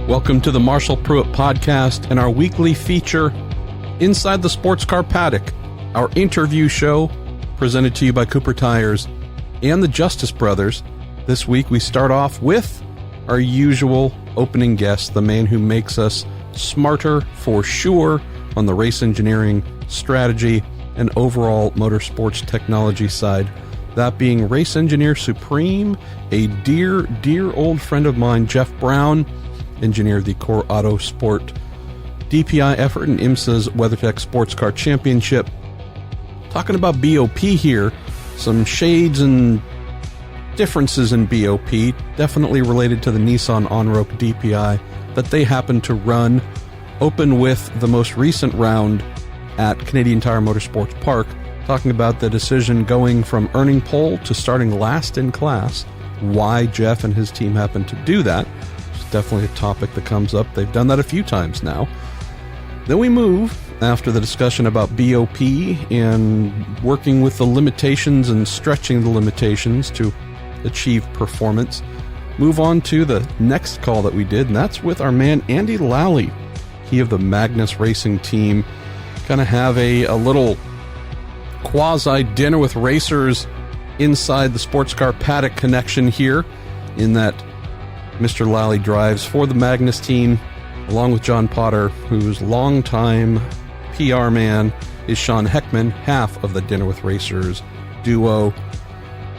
Welcome to the Marshall Pruitt Podcast and our weekly feature, Inside the Sports Car Paddock, our interview show presented to you by Cooper Tires and the Justice Brothers. This week we start off with our usual opening guest, the man who makes us smarter for sure on the race engineering, strategy, and overall motorsports technology side. That being Race Engineer Supreme, a dear, dear old friend of mine, Jeff Braun, engineer of the Core Autosport DPI effort in IMSA's WeatherTech Sports Car Championship. Talking about BOP here, some shades and differences in BOP, definitely related to the Nissan on-rope DPI that they happen to run. Open with the most recent round at Canadian Tire Motorsports Park, talking about the decision going from earning pole to starting last in class, why Jeff and his team happened to do that. Definitely a topic that comes up. They've done that a few times now. Then we move, after the discussion about BOP and working with the limitations and stretching the limitations to achieve performance, move on to the next call that we did, and that's with our man Andy Lally. He of the Magnus racing team. Kind of have a little quasi dinner with racers inside the sports car paddock connection here, in that Mr. Lally drives for the Magnus team, along with John Potter, whose longtime PR man is Sean Heckman, half of the Dinner with Racers duo.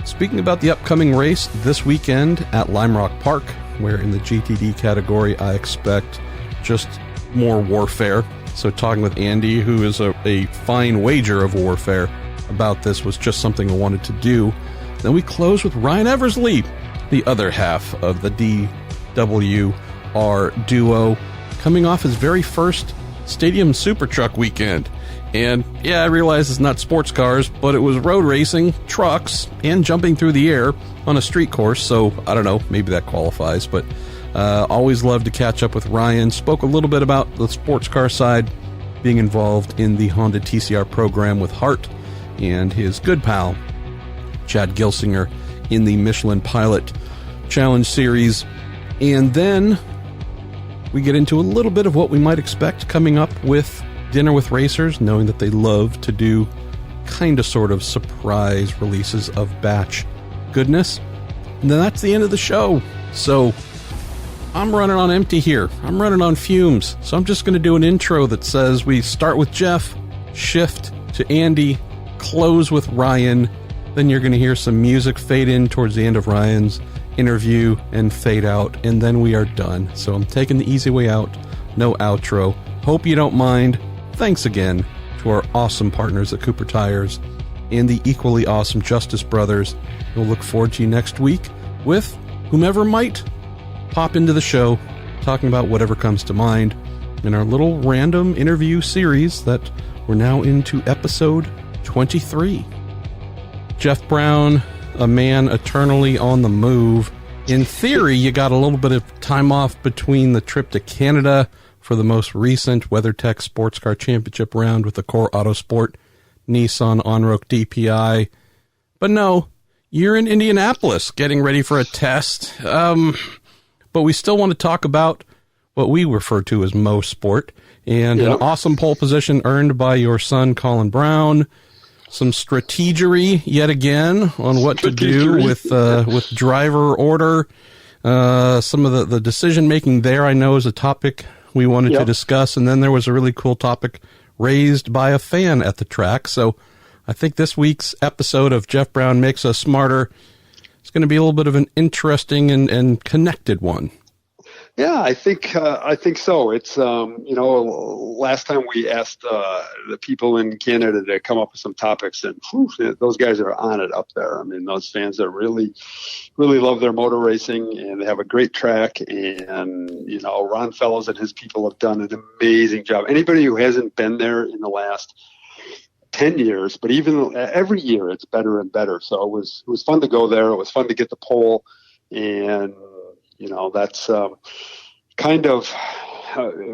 Speaking about the upcoming race this weekend at Lime Rock Park, where in the GTD category I expect just more warfare. So talking with Andy, who is a fine wager of warfare about this, was just something I wanted to do. Then we close with Ryan Eversley, the other half of the DWR duo, coming off his very first Stadium Super Truck weekend. And yeah, I realize it's not sports cars, but it was road racing, trucks, and jumping through the air on a street course, so I don't know, maybe that qualifies, but always love to catch up with Ryan. Spoke a little bit about the sports car side, being involved in the Honda TCR program with Hart and his good pal, Chad Gilsinger, in the Michelin Pilot Challenge Series. And then we get into a little bit of what we might expect coming up with Dinner with Racers, knowing that they love to do kind of sort of surprise releases of batch goodness. And then that's the end of the show. So I'm running on empty here. I'm running on fumes. So I'm just going to do an intro that says we start with Jeff, shift to Andy, close with Ryan. Then you're going to hear some music fade in towards the end of Ryan's interview and fade out, and then we are done. So I'm taking the easy way out, no outro. Hope you don't mind. Thanks again to our awesome partners at Cooper Tires and the equally awesome Justice Brothers. We'll look forward to you next week with whomever might pop into the show, talking about whatever comes to mind in our little random interview series that we're now into episode 23. Jeff Braun, a man eternally on the move. In theory, you got a little bit of time off between the trip to Canada for the most recent WeatherTech Sports Car Championship round with the Core Autosport Nissan on-rope DPI. But no, you're in Indianapolis getting ready for a test. But we still want to talk about what we refer to as Mo Sport, and an awesome pole position earned by your son, Colin Brown. Some strategery yet again on what to do with driver order. Some of the decision making there, I know, is a topic we wanted to discuss. And then there was a really cool topic raised by a fan at the track. So I think this week's episode of Jeff Braun Makes Us Smarter is going to be a little bit of an interesting and connected one. Yeah, I think so. It's last time we asked the people in Canada to come up with some topics, and those guys are on it up there. I mean, those fans that really love their motor racing, and they have a great track. And Ron Fellows and his people have done an amazing job. Anybody who hasn't been there in the last 10 years, but even every year, it's better and better. So it was fun to go there. It was fun to get the pole, and that's kind of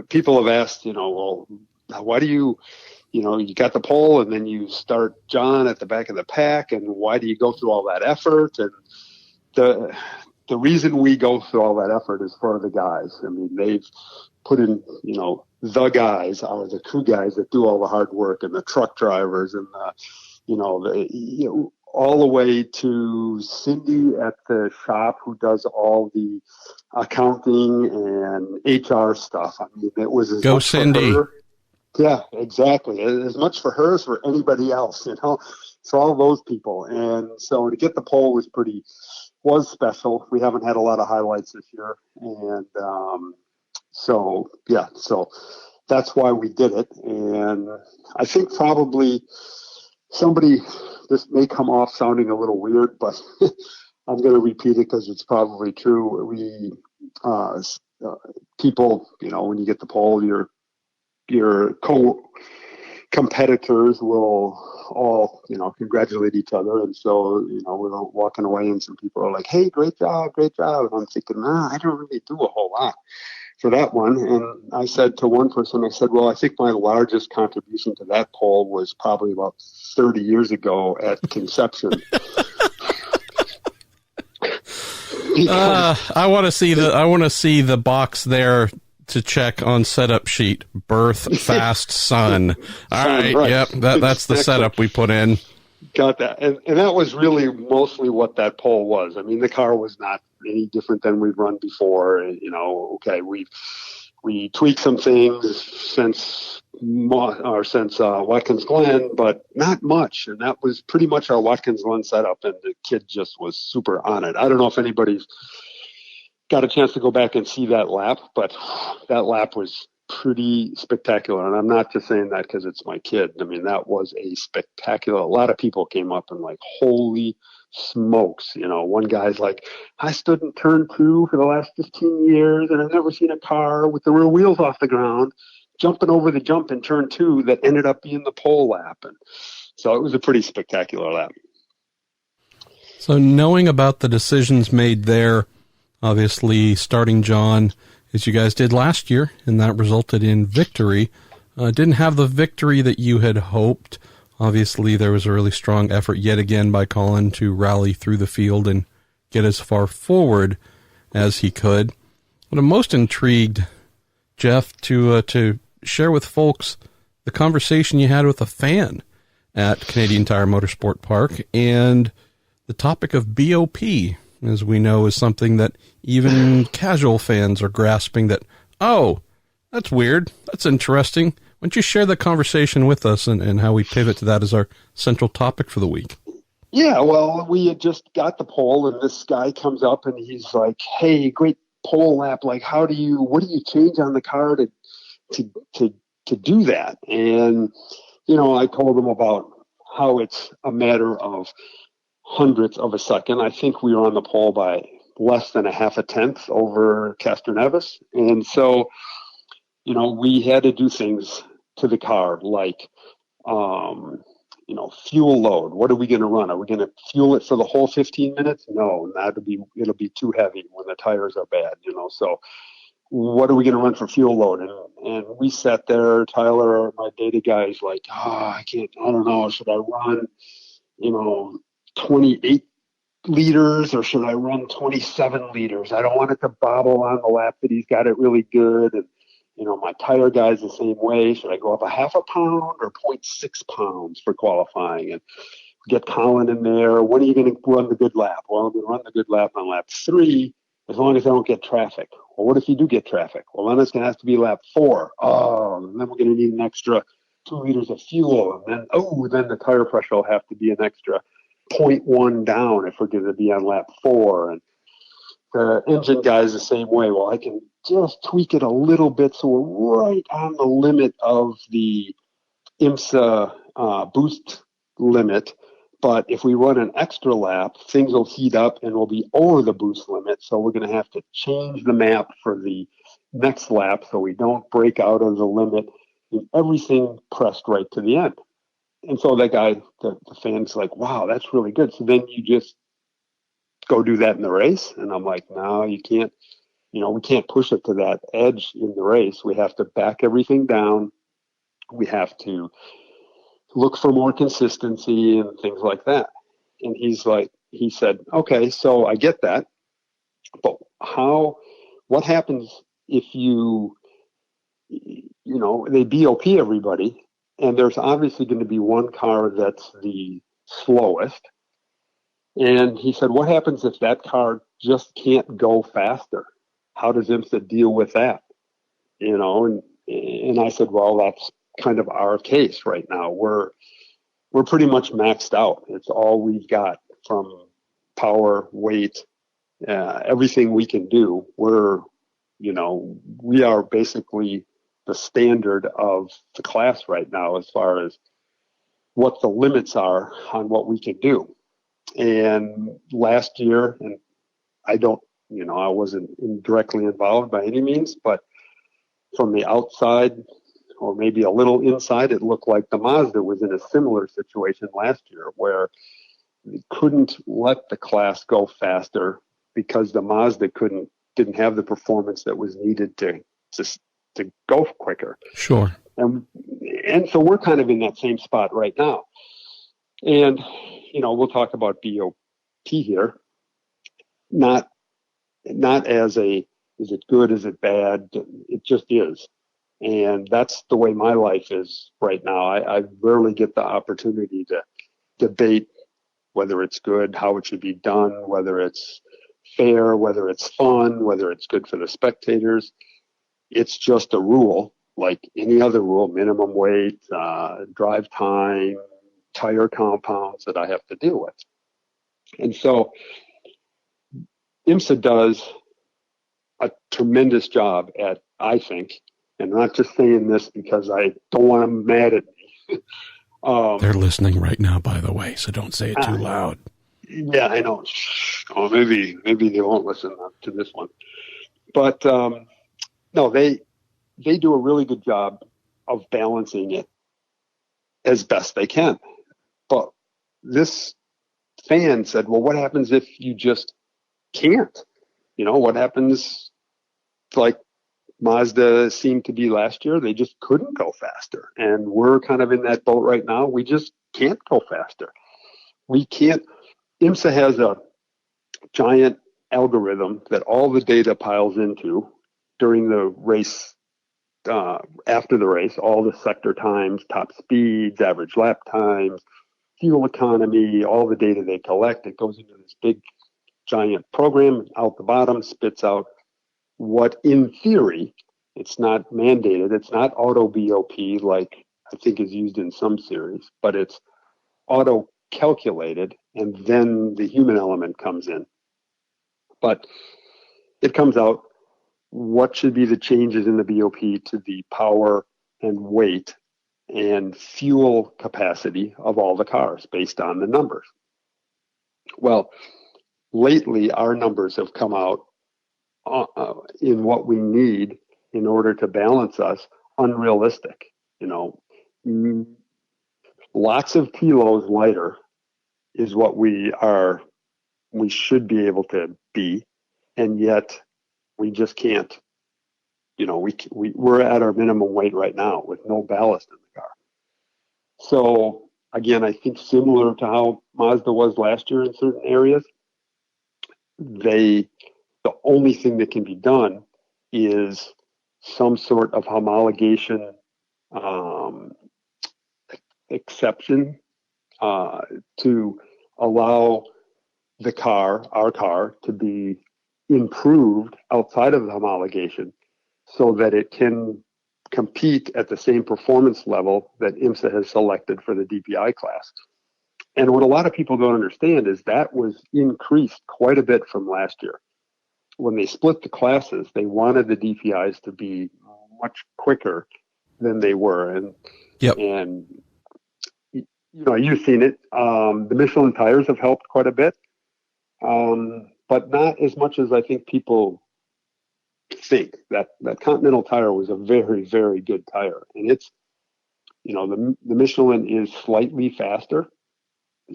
people have asked, well, why do you got the pole and then you start John at the back of the pack, and why do you go through all that effort? And the reason we go through all that effort is for the guys. I mean, they've put in, the guys are the crew guys that do all the hard work, and the truck drivers, and all the way to Cindy at the shop who does all the accounting and HR stuff. I mean, it was as Go much Cindy. for her. Yeah, exactly. As much for her as for anybody else, So all those people. And so to get the pole was special. We haven't had a lot of highlights this year. And so that's why we did it. And I think probably this may come off sounding a little weird, but I'm going to repeat it because it's probably true. We, people, when you get the pole, your competitors will all, congratulate each other. And so, we're walking away and some people are like, hey, great job. And I'm thinking, I don't really do a whole lot for that one. And I said to one person, well, I think my largest contribution to that pole was probably about 30 years ago at conception. I want to see the box there to check on setup sheet. Birth, fast, son. All right. Yep. That's the setup we put in. Got that. And that was really mostly what that pole was. I mean, the car was not any different than we've run before. Okay, we tweaked some things since Watkins Glen, but not much. And that was pretty much our Watkins Glen setup. And the kid just was super on it. I don't know if anybody's got a chance to go back and see that lap, but that lap was pretty spectacular. And I'm not just saying that because it's my kid. I mean, that was a spectacular. A lot of people came up and like, holy smokes. One guy's like, I stood in turn 2 for the last 15 years and I've never seen a car with the rear wheels off the ground jumping over the jump in turn 2 that ended up being the pole lap. And so it was a pretty spectacular lap. So knowing about the decisions made there, obviously starting John, as you guys did last year, and that resulted in victory. Didn't have the victory that you had hoped. Obviously, there was a really strong effort yet again by Colin to rally through the field and get as far forward as he could. But I'm most intrigued, Jeff, to share with folks the conversation you had with a fan at Canadian Tire Motorsport Park, and the topic of BOP, as we know, is something that even casual fans are grasping that, oh, that's weird, that's interesting. Why don't you share the conversation with us and how we pivot to that as our central topic for the week? Yeah, well, we had just got the pole, and this guy comes up and he's like, hey, great pole lap. Like, what do you change on the car to do that? And, I told him about how it's a matter of hundredths of a second. I think we were on the pole by less than a half a tenth over Castroneves. And so, we had to do things to the car like, fuel load. What are we going to run? Are we going to fuel it for the whole 15 minutes? No, it'll be too heavy when the tires are bad, So what are we going to run for fuel load? And we sat there, Tyler, my data guy, is like, I don't know. Should I run, 28 liters or should I run 27 liters? I don't want it to bobble on the lap that he's got it really good. And, my tire guy's the same way. Should I go up a half a pound or 0.6 pounds for qualifying? And get Colin in there. When are you going to run the good lap? Well, I'm going to run the good lap on lap 3 as long as I don't get traffic. Well, what if you do get traffic? Well, then it's going to have to be lap 4. Oh, and then we're going to need an extra 2 liters of fuel. And then the tire pressure will have to be an extra 0.1 down if we're going to be on lap 4. And the engine guy is the same way. Well, I can just tweak it a little bit so we're right on the limit of the IMSA boost limit. But if we run an extra lap, things will heat up and we'll be over the boost limit. So we're going to have to change the map for the next lap so we don't break out of the limit. And everything pressed right to the end. And so that guy, the fan's like, wow, that's really good. So then you just go do that in the race. And I'm like, no, you can't, we can't push it to that edge in the race. We have to back everything down. We have to look for more consistency and things like that. And he said, okay, so I get that. what happens if they BOP everybody, and there's obviously going to be one car that's the slowest. And he said, what happens if that car just can't go faster? How does IMSA deal with that? And I said, well, that's kind of our case right now. We're pretty much maxed out. It's all we've got from power, weight, everything we can do. We are basically the standard of the class right now as far as what the limits are on what we can do. And last year, and I wasn't directly involved by any means, but from the outside or maybe a little inside, it looked like the Mazda was in a similar situation last year where they couldn't let the class go faster because the Mazda didn't have the performance that was needed to go quicker. Sure. And so we're kind of in that same spot right now. And, we'll talk about BOP here, not as is it good, is it bad? It just is. And that's the way my life is right now. I rarely get the opportunity to debate whether it's good, how it should be done, whether it's fair, whether it's fun, whether it's good for the spectators. It's just a rule, like any other rule: minimum weight, drive time, tire compounds that I have to deal with. And so IMSA does a tremendous job at, I think, and I'm not just saying this because I don't want them mad at me. They're listening right now, by the way, so don't say it too loud. Yeah, I know. Oh, maybe they won't listen to this one. But no, they do a really good job of balancing it as best they can. But this fan said, well, what happens if you just can't? What happens, like Mazda seemed to be last year? They just couldn't go faster. And we're kind of in that boat right now. We just can't go faster. We can't. IMSA has a giant algorithm that all the data piles into during the race, after the race, all the sector times, top speeds, average lap times, fuel economy, all the data they collect. It goes into this big giant program. Out the bottom spits out what, in theory, it's not mandated. It's not auto BOP like I think is used in some series, but it's auto calculated, and then the human element comes in. But it comes out what should be the changes in the BOP to the power and weight and fuel capacity of all the cars based on the numbers. Well, lately our numbers have come out in what we need in order to balance us unrealistic. Lots of kilos lighter is what we should be able to be, and yet we just can't. We're at our minimum weight right now with no ballast in the car. So again, I think similar to how Mazda was last year in certain areas, the only thing that can be done is some sort of homologation exception to allow our car, to be improved outside of the homologation so that it can compete at the same performance level that IMSA has selected for the DPI class. And what a lot of people don't understand is that was increased quite a bit from last year. When they split the classes, they wanted the DPIs to be much quicker than they were. And you've seen it. The Michelin tires have helped quite a bit, but not as much as I think people think. That Continental tire was a very, very good tire. And it's, the Michelin is slightly faster.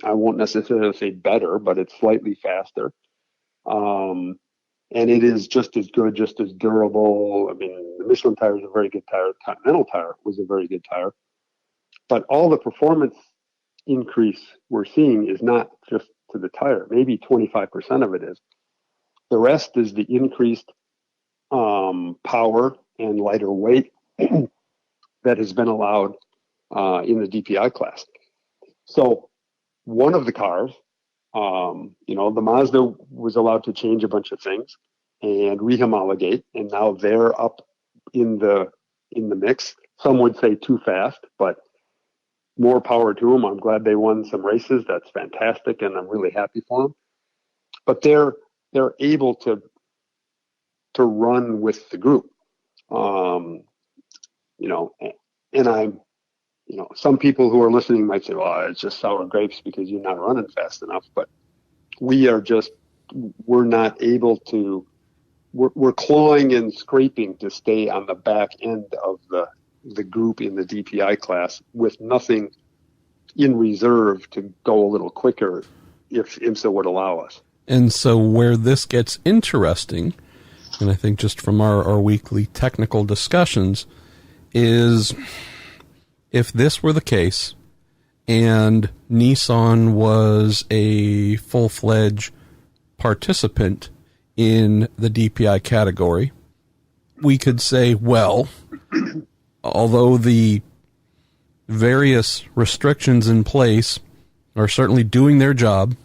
I won't necessarily say better, but it's slightly faster. And it is just as good, just as durable. I mean, the Michelin tire is a very good tire. The Continental tire was a very good tire. But all the performance increase we're seeing is not just to the tire. Maybe 25% of it is. The rest is the increased power and lighter weight that has been allowed in the DPI class. So one of the cars, the Mazda was allowed to change a bunch of things and rehomologate, and now they're up in the mix. Some would say too fast, but more power to them. I'm glad they won some races. That's fantastic, and I'm really happy for them. But they're able to run with the group, and I'm, some people who are listening might say, well, it's just sour grapes because you're not running fast enough. But we're not able to, we're clawing and scraping to stay on the back end of the group in the DPI class with nothing in reserve to go a little quicker if IMSA would allow us. And so where this gets interesting, and I think just from our weekly technical discussions, is if this were the case and Nissan was a full-fledged participant in the DPI category, we could say, well, although the various restrictions in place are certainly doing their job,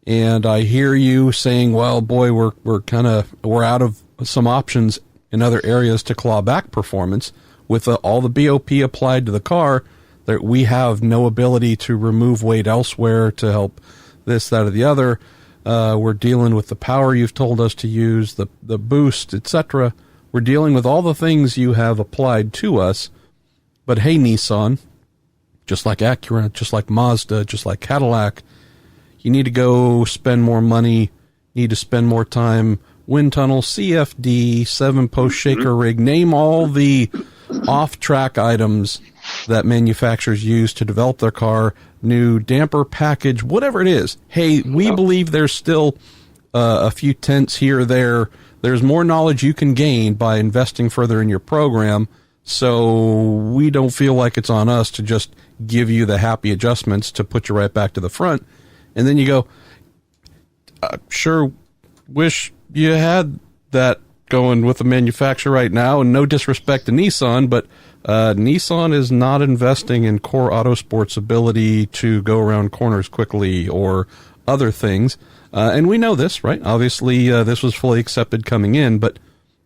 and I hear you saying, well, boy, we're out of some options in other areas to claw back performance. With all the BOP applied to the car, that we have no ability to remove weight elsewhere to help this, that, or the other. We're dealing with the power you've told us to use, the boost, etc. We're dealing with all the things you have applied to us. But hey, Nissan, just like Acura, just like Mazda, just like Cadillac, you need to go spend more money, need to spend more time, wind tunnel, CFD, 7-post shaker rig, name all the off-track items that manufacturers use to develop their car, new damper package, whatever it is. Hey, we believe there's still a few tenths here or there. There's more knowledge you can gain by investing further in your program, so we don't feel like it's on us to just give you the happy adjustments to put you right back to the front. And then you go, sure, wish you had that going with the manufacturer right now, and no disrespect to Nissan, but Nissan is not investing in core autosport's ability to go around corners quickly or other things. And we know this, right? Obviously, this was fully accepted coming in, but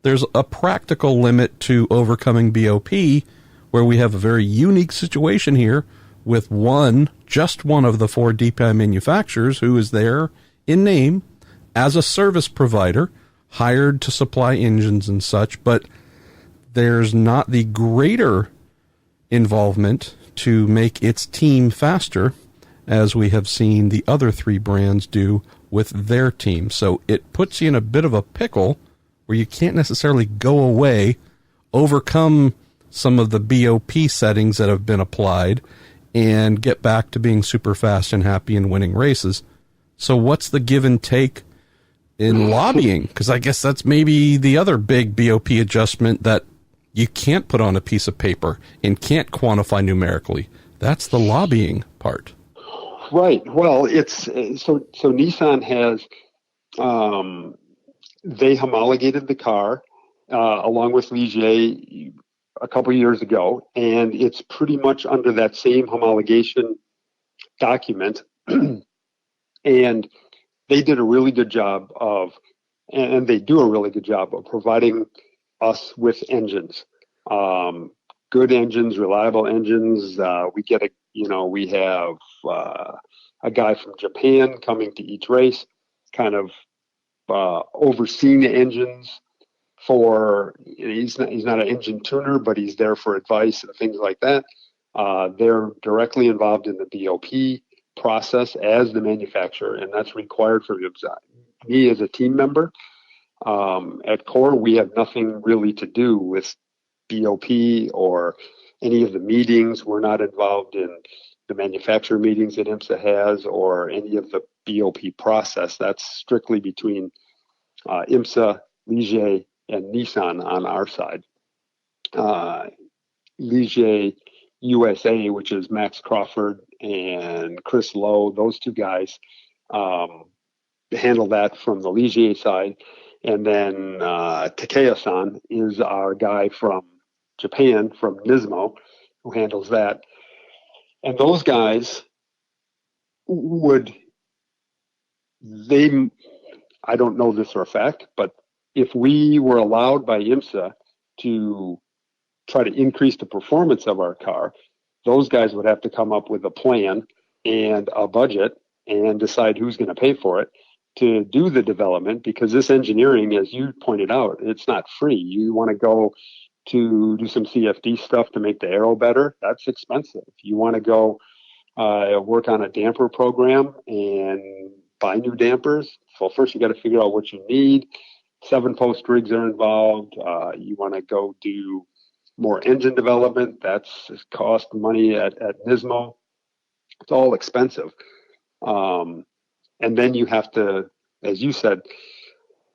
there's a practical limit to overcoming BOP, where we have a very unique situation here with just one of the 4 DPI manufacturers who is there in name as a service provider, hired to supply engines and such, but there's not the greater involvement to make its team faster as we have seen the other 3 brands do with their team. So it puts you in a bit of a pickle where you can't necessarily go away, overcome some of the BOP settings that have been applied, and get back to being super fast and happy and winning races. So what's the give and take in lobbying? Because I guess that's maybe the other big BOP adjustment that you can't put on a piece of paper and can't quantify numerically. That's the lobbying part. Right. Well, it's so Nissan has they homologated the car along with Ligier a couple years ago, and it's pretty much under that same homologation document. And they did a really good job and they do a really good job of providing us with engines, good engines, reliable engines. We have a guy from Japan coming to each race, kind of overseeing the engines. He's not an engine tuner, but he's there for advice and things like that. They're directly involved in the BOP process as the manufacturer, and that's required for me as a team member. At Core, we have nothing really to do with BOP or any of the meetings. We're not involved in the manufacturer meetings that IMSA has or any of the BOP process. That's strictly between IMSA, Ligier, and Nissan on our side. Ligier USA, which is Max Crawford and Chris Lowe, those 2 guys handle that from the Ligier side. And then Takeo-san is our guy from Japan, from Nismo, who handles that. And those guys I don't know this for a fact, but if we were allowed by IMSA to try to increase the performance of our car, those guys would have to come up with a plan and a budget and decide who's going to pay for it to do the development, because this engineering, as you pointed out, it's not free. You want to go to do some CFD stuff to make the aero better, that's expensive. You want to go work on a damper program and buy new dampers. So first you got to figure out what you need. 7-post rigs are involved. You want to go do more engine development. That's cost money at Nismo. It's all expensive. And then you have to, as you said,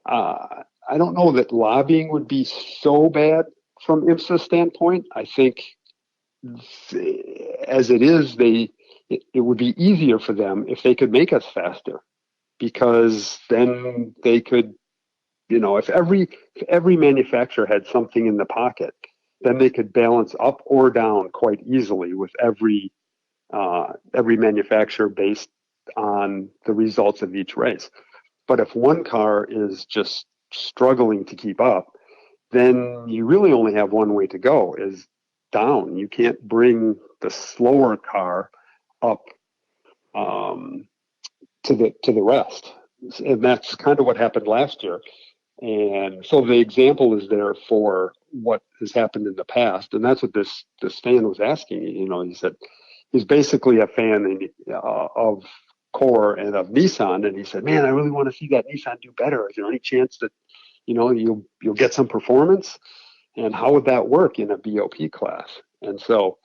I don't know that lobbying would be so bad from IMSA's standpoint. I think as it is, it would be easier for them if they could make us faster, because then they could, if every manufacturer had something in the pocket, then they could balance up or down quite easily with every manufacturer based on the results of each race. But if one car is just struggling to keep up, then you really only have one way to go, is down. You can't bring the slower car up to the rest. And that's kind of what happened last year. And so the example is there for what has happened in the past. And that's what this fan was asking. He said he's basically a fan of Core and of Nissan. And he said, man, I really want to see that Nissan do better. Is there any chance that, you'll get some performance? And how would that work in a BOP class? And so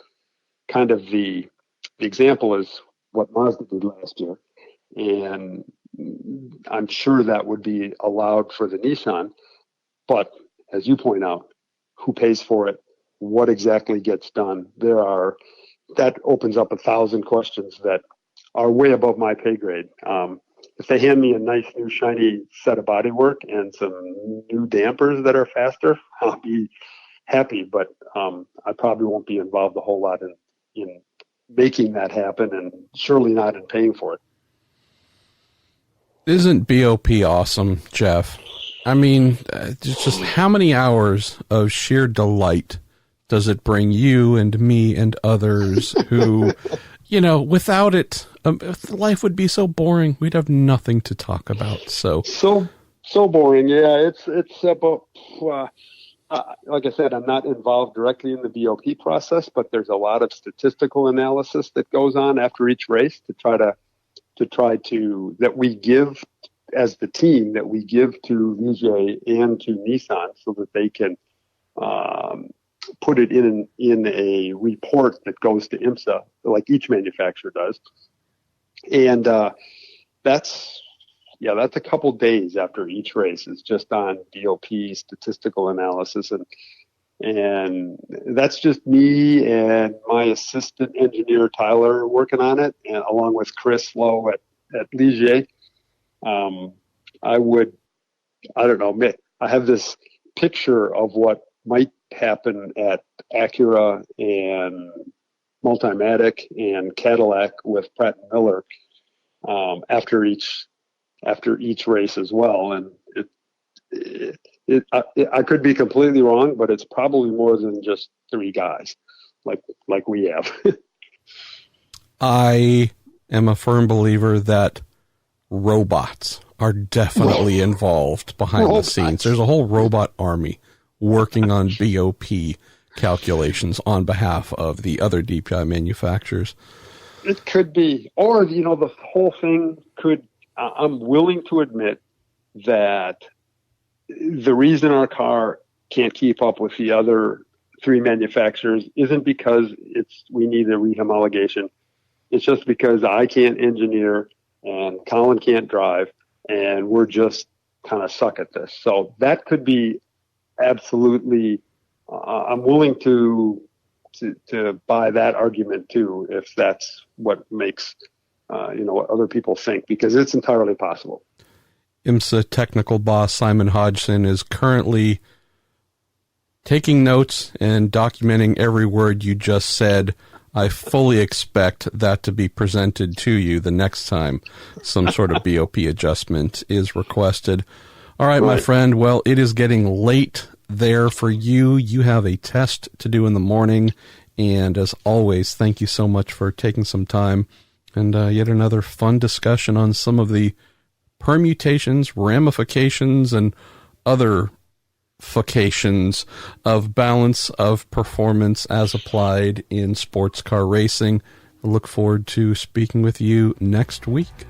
kind of the example is what Mazda did last year. And I'm sure that would be allowed for the Nissan. But as you point out, who pays for it? What exactly gets done? That opens up 1,000 questions that are way above my pay grade. If they hand me a nice new shiny set of bodywork and some new dampers that are faster, I'll be happy. But I probably won't be involved a whole lot in making that happen, and surely not in paying for it. Isn't BOP awesome, Jeff? I mean, just how many hours of sheer delight does it bring you and me and others who, without it, life would be so boring. We'd have nothing to talk about. So boring. Yeah, it's about, like I said, I'm not involved directly in the BOP process, but there's a lot of statistical analysis that goes on after each race to try to that we give as the team, that we give to Ligier and to Nissan, so that they can put it in a report that goes to IMSA, like each manufacturer does. And that's a couple days after each race. It's just on BOP statistical analysis, and that's just me and my assistant engineer Tyler working on it, and along with Chris Lowe at Ligier. I don't know, I have this picture of what might happen at Acura and Multimatic and Cadillac with Pratt & Miller after each race as well. And I could be completely wrong, but it's probably more than just 3 guys like we have. I am a firm believer that robots are definitely involved behind the scenes. There's a whole robot army working on BOP calculations on behalf of the other DPI manufacturers. It could be. Or, the whole thing could, I'm willing to admit that the reason our car can't keep up with the other 3 manufacturers isn't because we need a rehomologation. It's just because I can't engineer and Colin can't drive, and we're just kind of suck at this. So that could be absolutely, I'm willing to buy that argument too, if that's what makes, what other people think, because it's entirely possible. IMSA technical boss Simon Hodgson is currently taking notes and documenting every word you just said. I fully expect that to be presented to you the next time some sort of BOP adjustment is requested. All right, my friend. Well, it is getting late there for you. You have a test to do in the morning. And as always, thank you so much for taking some time and yet another fun discussion on some of the permutations, ramifications, and other fications of balance of performance as applied in sports car racing. I look forward to speaking with you next week.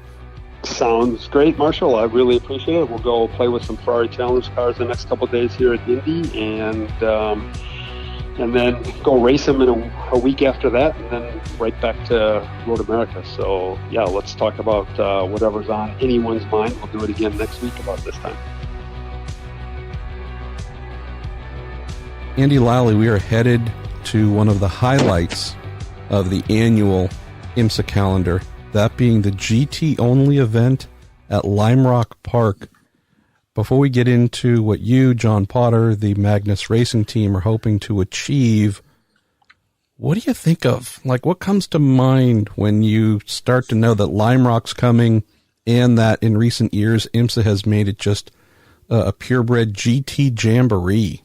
Sounds great, Marshall. I really appreciate it. We'll go play with some Ferrari Challenge cars the next couple of days here at Indy, and then go race them in a week after that, and then right back to Road America. So, yeah, let's talk about whatever's on anyone's mind. We'll do it again next week about this time. Andy Lally, we are headed to one of the highlights of the annual IMSA calendar, that being the GT-only event at Lime Rock Park. Before we get into what you, John Potter, the Magnus racing team, are hoping to achieve, what do you think of? Like, what comes to mind when you start to know that Lime Rock's coming and that in recent years IMSA has made it just a purebred GT jamboree?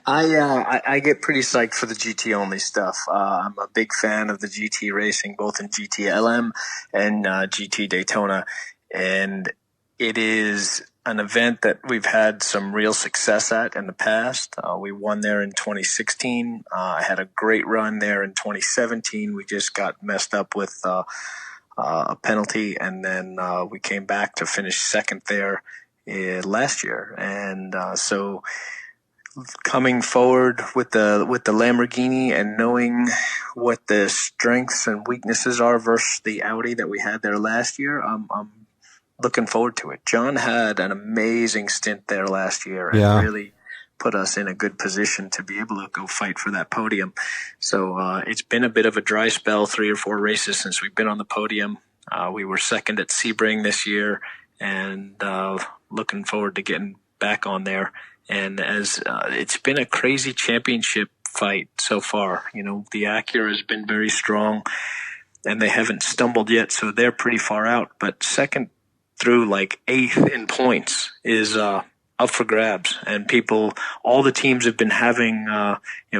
I get pretty psyched for the GT only stuff. I'm a big fan of the GT racing, both in GTLM and GT Daytona, and it is an event that we've had some real success at in the past. We won there in 2016. I had a great run there in 2017. We just got messed up with a penalty, and then we came back to finish second there last year. And so coming forward with the Lamborghini and knowing what the strengths and weaknesses are versus the Audi that we had there last year, I'm looking forward to it. John had an amazing stint there last year and really put us in a good position to be able to go fight for that podium. So it's been a bit of a dry spell, 3 or 4 races since we've been on the podium. We were second at Sebring this year, and looking forward to getting back on there. And as it's been a crazy championship fight so far. You know, the Acura has been very strong, and they haven't stumbled yet, so they're pretty far out. But second through like 8th in points is up for grabs, and all the teams have been having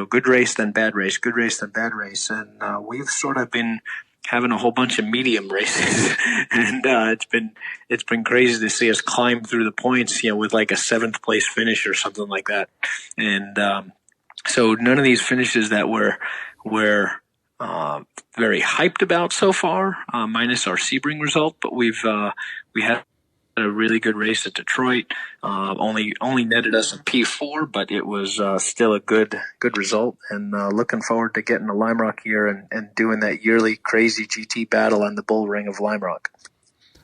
good race then bad race, good race then bad race, and we've sort of been having a whole bunch of medium races, and it's been crazy to see us climb through the points, with like a 7th place finish or something like that, and so none of these finishes that we're very hyped about so far, minus our Sebring result, but we had a really good race at Detroit. Only netted us a P4, but it was still a good result. And looking forward to getting to Lime Rock here and doing that yearly crazy GT battle on the bull ring of Lime Rock.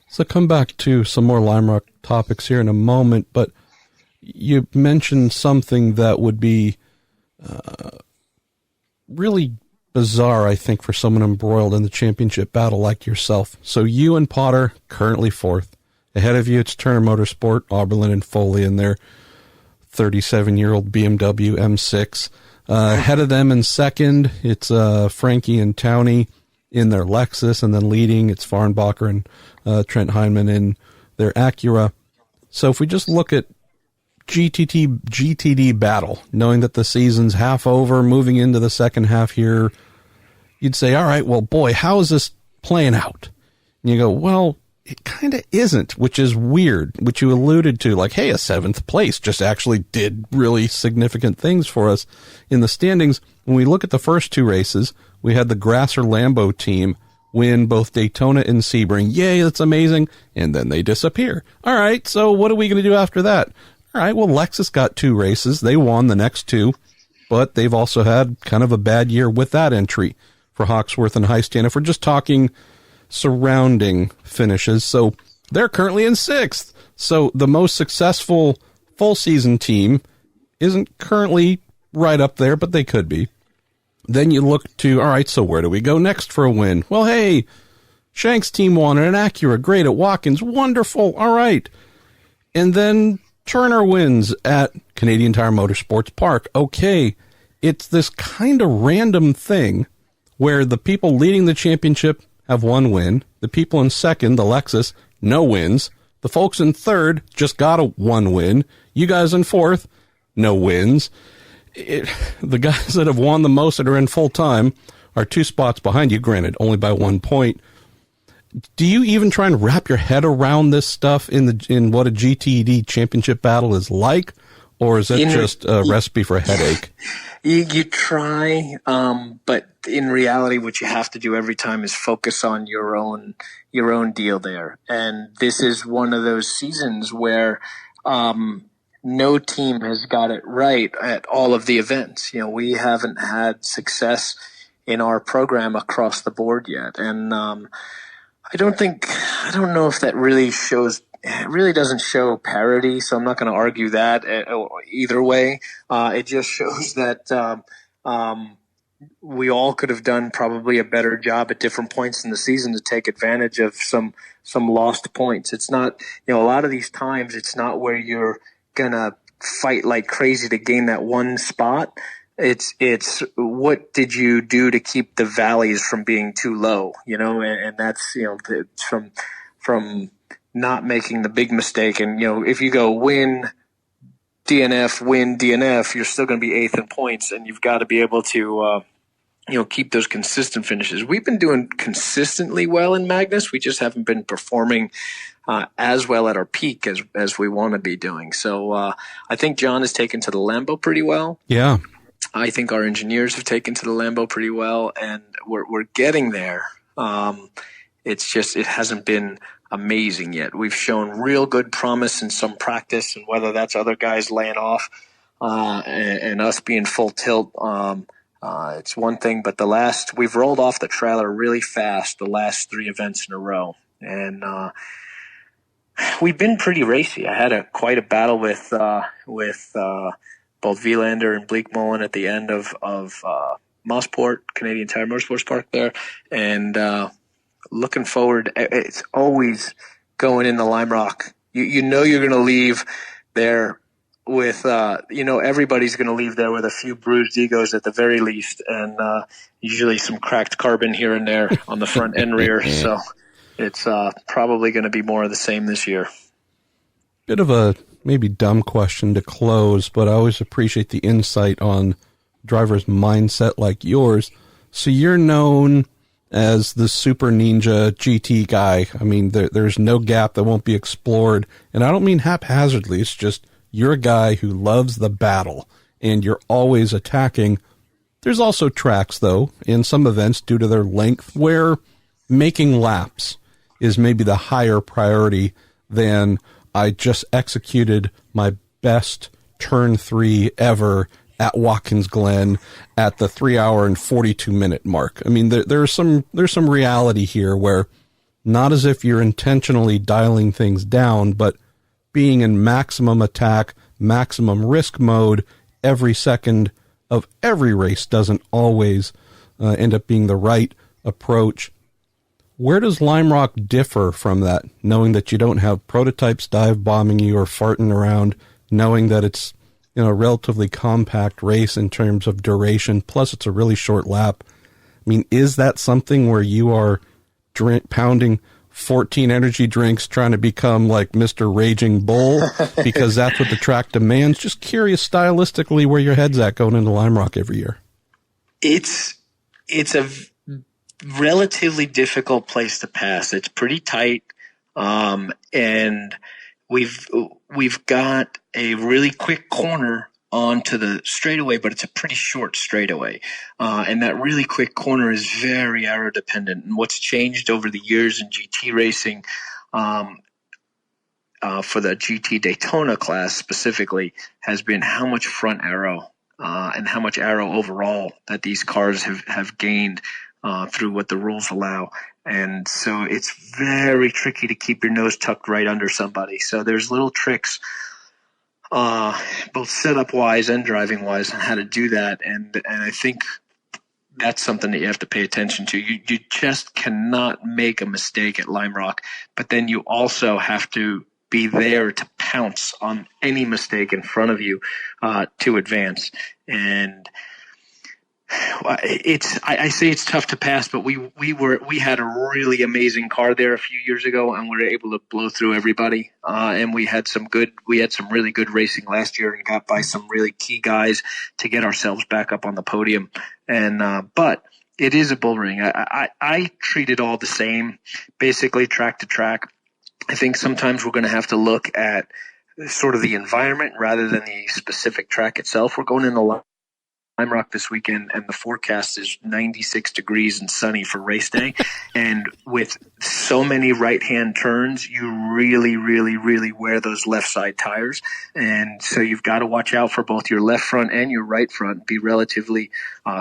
So come back to some more Lime Rock topics here in a moment, but you mentioned something that would be really bizarre, I think, for someone embroiled in the championship battle like yourself. So you and Potter currently 4th. Ahead of you, it's Turner Motorsport, Oberlin and Foley in their 37-year-old BMW M6. Ahead of them in second, it's Frankie and Towney in their Lexus, and then leading, it's Farnbacher and Trent Heineman in their Acura. So if we just look at GTD battle, knowing that the season's half over, moving into the second half here, you'd say, all right, well, boy, how is this playing out? And you go, well, it kind of isn't, which is weird, which you alluded to, like, hey, a 7th place just actually did really significant things for us in the standings. When we look at the first 2 races, we had the Grasser Lambo team win both Daytona and Sebring. Yay, that's amazing. And then they disappear. All right, so what are we going to do after that? All right, well, Lexus got 2 races. They won the next 2, but they've also had kind of a bad year with that entry for Hawksworth and Heistan. If we're just talking surrounding finishes, so they're currently in 6th. So the most successful full season team isn't currently right up there, but they could be. Then you look to, all right, so where do we go next for a win? Well, hey, Shank's team won, and an Acura, great, at Watkins, wonderful, all right. And then Turner wins at Canadian Tire Motorsports Park. Okay, it's this kind of random thing where the people leading the championship have one win. The people in second, the Lexus, no wins. The folks in third just got a one win. You guys in fourth, no wins. The guys that have won the most that are in full time are 2 spots behind you, granted, only by 1 point. Do you even try and wrap your head around this stuff in what a GTD championship battle is like, or is it just a recipe for a headache? You try, but in reality, what you have to do every time is focus on your own deal there. And this is one of those seasons where no team has got it right at all of the events. You know, we haven't had success in our program across the board yet, and I don't know if that really shows. It really doesn't show parity, so I'm not going to argue that either way. It just shows that we all could have done probably a better job at different points in the season to take advantage of some lost points. It's not, a lot of these times it's not where you're going to fight like crazy to gain that one spot. It's what did you do to keep the valleys from being too low, and that's, from not making the big mistake. And, if you go win DNF, you're still going to be 8th in points, and you've got to be able to, keep those consistent finishes. We've been doing consistently well in Magnus. We just haven't been performing as well at our peak as we want to be doing. So I think John has taken to the Lambo pretty well. Yeah. I think our engineers have taken to the Lambo pretty well, and we're getting there. It's just it hasn't been amazing yet. We've shown real good promise in some practice, and whether that's other guys laying off and us being full tilt, it's one thing. But we've rolled off the trailer really fast the last 3 events in a row, and we've been pretty racy. I had quite a battle with both Vielander and Bleakmullen at the end of Mossport, Canadian Tire Motorsports Park there. And looking forward, it's always going in the Lime Rock. You're going to leave there with, everybody's going to leave there with a few bruised egos at the very least, and usually some cracked carbon here and there on the front and rear. So it's probably going to be more of the same this year. Bit of a maybe dumb question to close, but I always appreciate the insight on driver's mindset like yours. So you're known as the super ninja GT guy. I mean, there's no gap that won't be explored. And I don't mean haphazardly. It's just you're a guy who loves the battle and you're always attacking. There's also tracks, though, in some events due to their length where making laps is maybe the higher priority than I just executed my best turn 3 ever at Watkins Glen at the 3-hour and 42-minute mark. I mean, there's some reality here where not as if you're intentionally dialing things down, but being in maximum attack, maximum risk mode every second of every race doesn't always end up being the right approach. Where does Lime Rock differ from that, knowing that you don't have prototypes dive bombing you or farting around, knowing that it's a relatively compact race in terms of duration, plus it's a really short lap? I mean, is that something where you are pounding 14 energy drinks trying to become like Mr. Raging Bull because that's what the track demands? Just curious stylistically where your head's at going into Lime Rock every year. It's a relatively difficult place to pass. It's pretty tight, and we've got a really quick corner onto the straightaway, but it's a pretty short straightaway, and that really quick corner is very aero dependent. And what's changed over the years in GT racing, for the GT Daytona class specifically, has been how much front aero and how much aero overall that these cars have gained through what the rules allow. And so it's very tricky to keep your nose tucked right under somebody. So there's little tricks, both setup wise and driving wise, on how to do that. And I think that's something that you have to pay attention to. You just cannot make a mistake at Lime Rock, but then you also have to be there to pounce on any mistake in front of you to advance. And I say it's tough to pass, but we had a really amazing car there a few years ago, and we were able to blow through everybody. And we had some really good racing last year, and got by some really key guys to get ourselves back up on the podium. And but it is a bull ring. I treat it all the same, basically track to track. I think sometimes we're going to have to look at sort of the environment rather than the specific track itself. We're going in the Lime Rock this weekend, and the forecast is 96 degrees and sunny for race day. And with so many right-hand turns, you really, really, really wear those left side tires. And so you've got to watch out for both your left front and your right front. Be relatively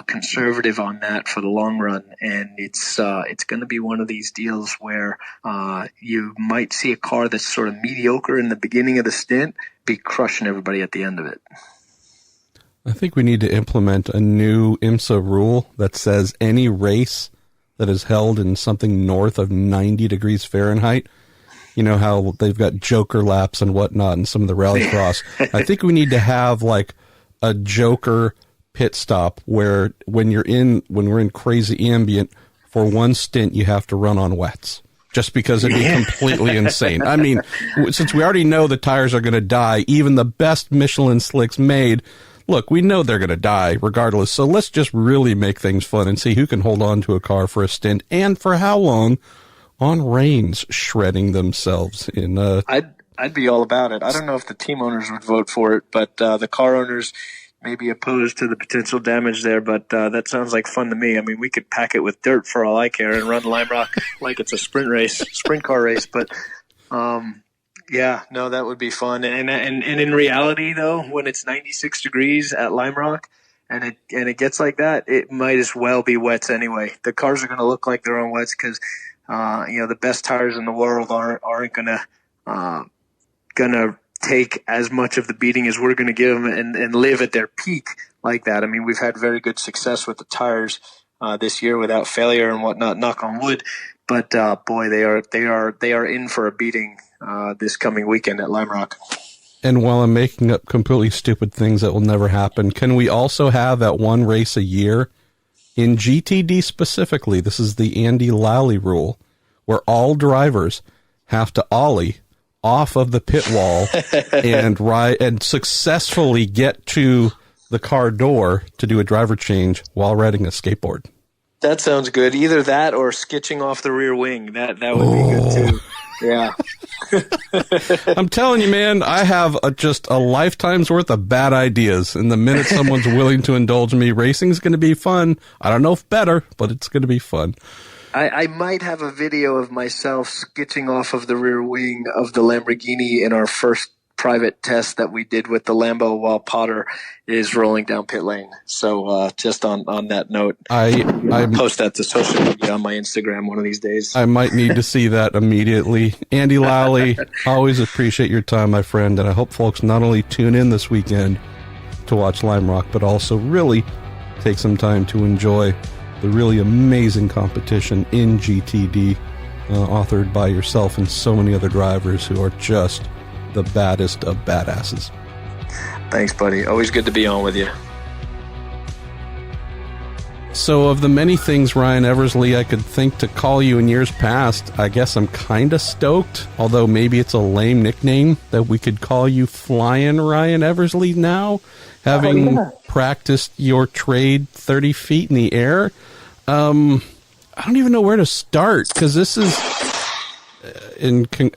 conservative on that for the long run. And it's going to be one of these deals where you might see a car that's sort of mediocre in the beginning of the stint be crushing everybody at the end of it. I think we need to implement a new IMSA rule that says any race that is held in something north of 90 degrees Fahrenheit, you know how they've got joker laps and whatnot in some of the rallycross. I think we need to have like a joker pit stop where when we're in crazy ambient, for one stint you have to run on wets. Just because it'd be completely insane. I mean, since we already know the tires are going to die, even the best Michelin slicks made, look, we know they're going to die regardless, so let's just really make things fun and see who can hold on to a car for a stint and for how long on rains shredding themselves in I'd be all about it. I don't know if the team owners would vote for it, but the car owners may be opposed to the potential damage there, but that sounds like fun to me. I mean, we could pack it with dirt for all I care and run Lime Rock like it's a sprint car race, but yeah, no, that would be fun. And in reality, though, when it's 96 degrees at Lime Rock and it gets like that, it might as well be wets anyway. The cars are going to look like they're on wets because the best tires in the world aren't going to take as much of the beating as we're going to give them and live at their peak like that. I mean, we've had very good success with the tires this year without failure and whatnot. Knock on wood. But boy, they are in for a beating this coming weekend at Lime Rock. And while I'm making up completely stupid things that will never happen, can we also have at one race a year in GTD specifically? This is the Andy Lally rule, where all drivers have to ollie off of the pit wall and ride and successfully get to the car door to do a driver change while riding a skateboard. That sounds good. Either that or skitching off the rear wing. That would be good too. Yeah. I'm telling you, man, I have just a lifetime's worth of bad ideas. And the minute someone's willing to indulge me, racing's going to be fun. I don't know if better, but it's going to be fun. I might have a video of myself skitching off of the rear wing of the Lamborghini in our first private test that we did with the Lambo while Potter is rolling down pit lane. So just on that note, I post that to social media on my Instagram one of these days. I might need to see that immediately. Andy Lally, always appreciate your time, my friend, and I hope folks not only tune in this weekend to watch Lime Rock, but also really take some time to enjoy the really amazing competition in GTD, authored by yourself and so many other drivers who are just the baddest of badasses. Thanks, buddy. Always good to be on with you. So of the many things, Ryan Eversley, I could think to call you in years past, I guess I'm kind of stoked, although maybe it's a lame nickname, that we could call you Flying Ryan Eversley now, having practiced your trade 30 feet in the air. I don't even know where to start, because this is...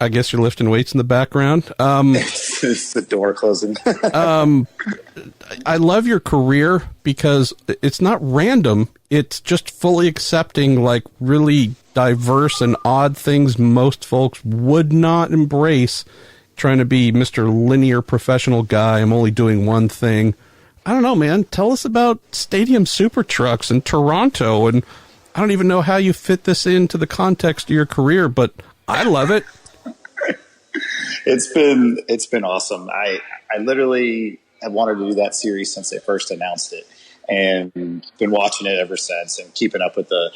I guess you're lifting weights in the background. It's the door closing. I love your career because it's not random. It's just fully accepting like really diverse and odd things most folks would not embrace. Trying to be Mr. Linear professional guy. I'm only doing one thing. I don't know, man. Tell us about Stadium Super Trucks in Toronto. And I don't even know how you fit this into the context of your career, but I love it. It's been awesome. I literally have wanted to do that series since they first announced it. and been watching it ever since and keeping up with the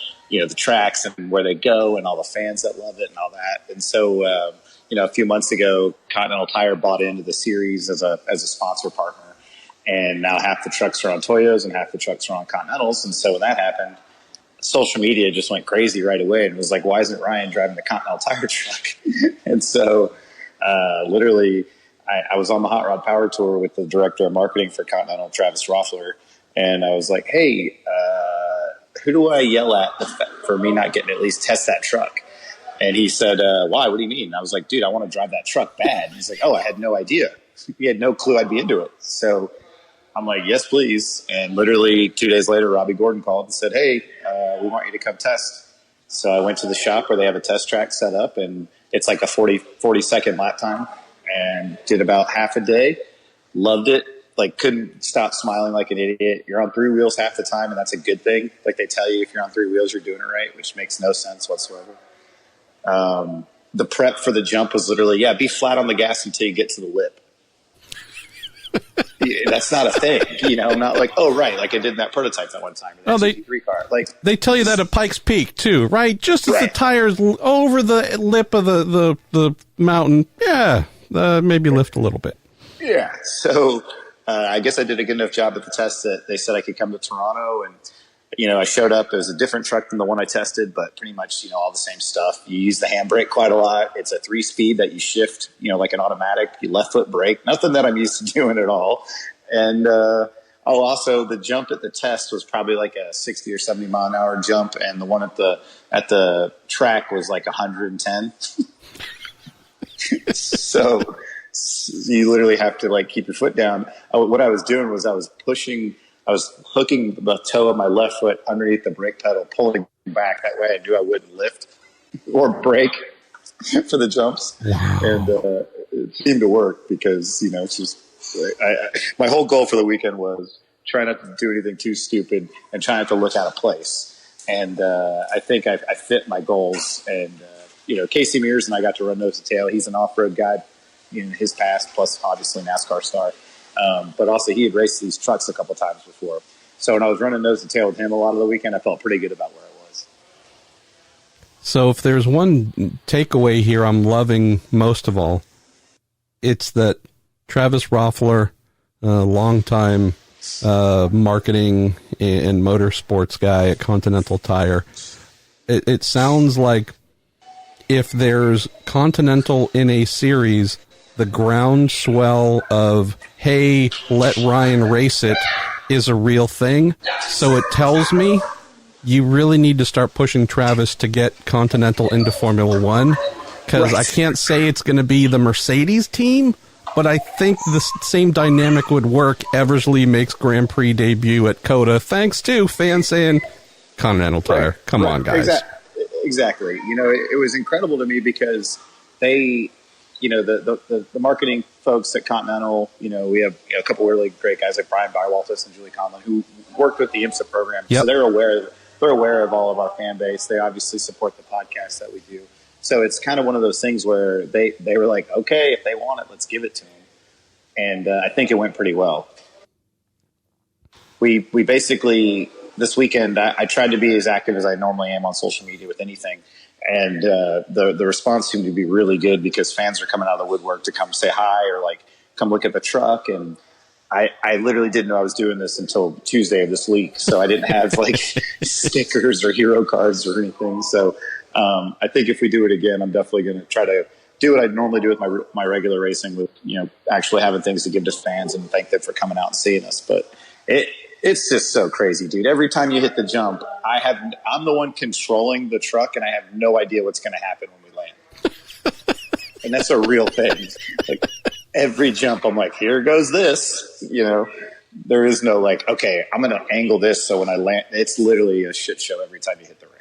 tracks and where they go and all the fans that love it and all that. And so, a few months ago, Continental Tire bought into the series as a sponsor partner. And now half the trucks are on Toyos and half the trucks are on Continentals. And so when that happened, social media just went crazy right away and was like, why isn't Ryan driving the Continental Tire truck? And so literally I was on the Hot Rod Power Tour with the director of marketing for Continental, Travis Roffler. And I was like, hey, who do I yell at for me not getting to at least test that truck? And he said, why? What do you mean? And I was like, dude, I want to drive that truck bad. And he's like, oh, I had no idea. He had no clue I'd be into it. So I'm like, yes, please. And literally 2 days later, Robbie Gordon called and said, hey, we want you to come test. So I went to the shop where they have a test track set up, and it's like a 40-second lap time, and did about half a day. Loved it. Like, couldn't stop smiling like an idiot. You're on 3 wheels half the time, and that's a good thing. Like, they tell you if you're on 3 wheels, you're doing it right, which makes no sense whatsoever. The prep for the jump was literally, be flat on the gas until you get to the lip. That's not a thing, I'm not like, oh, right, like I did in that prototype that one time. In that GT3 car. Like, they tell you that at Pikes Peak, too, right? Just as the tires over the lip of the mountain, maybe lift a little bit. Yeah, so I guess I did a good enough job at the test that they said I could come to Toronto, and I showed up. It was a different truck than the one I tested, but pretty much, all the same stuff. You use the handbrake quite a lot. It's a 3-speed that you shift, like an automatic. You left foot brake. Nothing that I'm used to doing at all. And also the jump at the test was probably like a 60 or 70 mile an hour jump, and the one at the track was like 110. So you literally have to like keep your foot down. What I was doing was I was hooking the toe of my left foot underneath the brake pedal, pulling back. That way I knew I wouldn't lift or brake for the jumps. Wow. And it seemed to work because, it's just my whole goal for the weekend was try not to do anything too stupid and try not to look out of place. And I think I fit my goals. And, Casey Mears and I got to run nose to tail. He's an off-road guy in his past, plus obviously NASCAR star. But also he had raced these trucks a couple times before. So when I was running nose to tail with him a lot of the weekend, I felt pretty good about where I was. So if there's one takeaway here I'm loving most of all, it's that Travis Roffler, longtime marketing and motorsports guy at Continental Tire, it sounds like if there's Continental in a series, the groundswell of, hey, let Ryan race it is a real thing. So it tells me you really need to start pushing Travis to get Continental into Formula One, because I can't say it's going to be the Mercedes team, but I think the same dynamic would work. Eversley makes Grand Prix debut at COTA, thanks to fans saying, Continental Tire, come on, guys. Exactly. It was incredible to me because they... the marketing folks at Continental, we have a couple really great guys like Brian Byrwaltis and Julie Conlon who worked with the IMSA program. Yep. So they're aware of all of our fan base. They obviously support the podcast that we do. So it's kind of one of those things where they were like, okay, if they want it, let's give it to them. And I think it went pretty well. We basically, this weekend, I tried to be as active as I normally am on social media with anything. And the response seemed to be really good because fans are coming out of the woodwork to come say hi or like come look at the truck. And I literally didn't know I was doing this until Tuesday of this week. So I didn't have like stickers or hero cards or anything. So I think if we do it again, I'm definitely going to try to do what I normally do with my regular racing with, actually having things to give to fans and thank them for coming out and seeing us. But it's just so crazy, dude. Every time you hit the jump, I'm the one controlling the truck, and I have no idea what's going to happen when we land. And that's a real thing. Like every jump, I'm like, here goes this. There is no like, okay, I'm going to angle this so when I land, it's literally a shit show every time you hit the ramp.